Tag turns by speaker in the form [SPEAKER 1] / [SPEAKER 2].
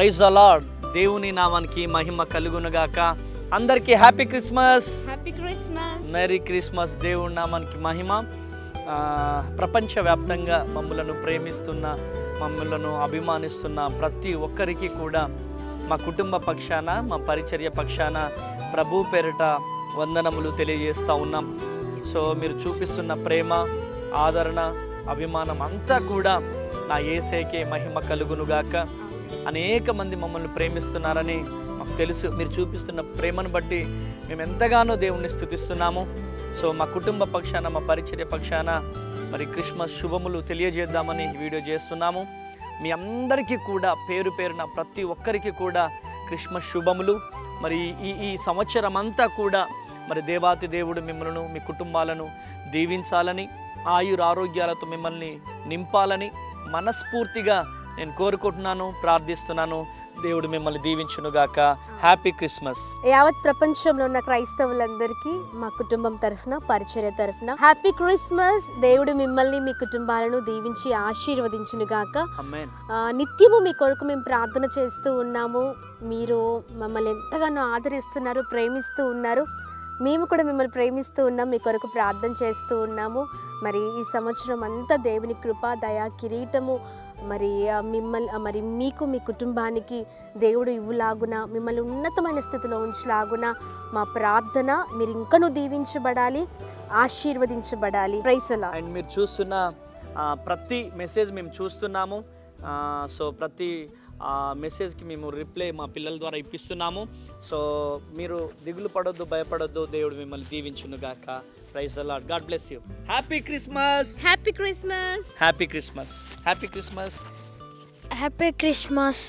[SPEAKER 1] Praise the lord. దేవుని నామానికి మహిమ కలుగును గాక. అందరికీ హ్యాపీ క్రిస్మస్, మెరీ క్రిస్మస్. దేవుని నామానికి మహిమ. ప్రపంచవ్యాప్తంగా మమ్మలను ప్రేమిస్తున్న, మమ్మలను అభిమానిస్తున్న ప్రతి ఒక్కరికి కూడా మా కుటుంబ పక్షాన, మా పరిచర్య పక్షాన ప్రభు పేరిట వందనములు తెలియజేస్తూ ఉన్నాం. సో మీరు చూపిస్తున్న ప్రేమ, ఆదరణ, అభిమానం అంతా కూడా నా యేసేకే మహిమ కలుగునుగాక. అనేక మంది మమ్మల్ని ప్రేమిస్తున్నారని మాకు తెలుసు. మీరు చూపిస్తున్న ప్రేమను బట్టి మేము ఎంతగానో దేవుణ్ణి స్తుతిస్తున్నాము. సో మా కుటుంబ పక్షాన, మా పరిచర్య పక్షాన మరి క్రిస్మస్ శుభములు తెలియజేద్దామని వీడియో చేస్తున్నాము. మీ అందరికీ కూడా పేరు పేరున ప్రతి ఒక్కరికి కూడా క్రిస్మస్ శుభములు. మరి ఈ సంవత్సరం అంతా కూడా మరి దేవాతి దేవుడు మిమ్మల్ని, మీ కుటుంబాలను దీవించాలని, ఆయురారోగ్యాలతో మిమ్మల్ని నింపాలని మనస్ఫూర్తిగా నేను కోరుకుంటున్నాను, ప్రార్థిస్తున్నాను. దేవుడు మిమ్మల్ని దీవించునుగాక. Happy Christmas.
[SPEAKER 2] యావత్ ప్రపంచంలో ఉన్న క్రైస్తవులందరికీ మా కుటుంబం తరఫున, పరిచర్య తరఫున హ్యాపీ క్రిస్మస్. దేవుడు మిమ్మల్ని, మీ కుటుంబాలను దీవించి ఆశీర్వదించునుగాక.
[SPEAKER 1] ఆమేన్.
[SPEAKER 2] నిత్యము మీ కొరకు మేము ప్రార్థన చేస్తూ ఉన్నాము. మీరు మమ్మల్ని ఎంతగానో ఆదరిస్తున్నారు, ప్రేమిస్తూ ఉన్నారు. మేము కూడా మిమ్మల్ని ప్రేమిస్తూ ఉన్నాం, మీ కొరకు ప్రార్థన చేస్తూ ఉన్నాము. మరి ఈ సంవత్సరం అంతా దేవుని కృప, దయా కిరీటము మరి మీకు, మీ కుటుంబానికి దేవుడు ఇవ్వులాగున, మిమ్మల్ని ఉన్నతమైన స్థితిలో ఉంచలాగున మా ప్రార్థన. మీరు ఇంకనూ దీవించబడాలి, ఆశీర్వదించబడాలి. Praise the Lord.
[SPEAKER 1] అండ్ మీరు చూస్తున్న ప్రతి మెసేజ్ మేము చూస్తున్నాము. సో ప్రతి మెసేజ్కి మేము రిప్లై మా పిల్లల ద్వారా ఇప్పిస్తున్నాము. సో మీరు దిగులు పడొద్దు, భయపడొద్దు. దేవుడు మిమ్మల్ని దీవించునుగాక. Praise the Lord. God bless you. Happy Christmas.
[SPEAKER 2] Happy Christmas.
[SPEAKER 1] Happy Christmas. Happy Christmas.
[SPEAKER 3] Happy Christmas.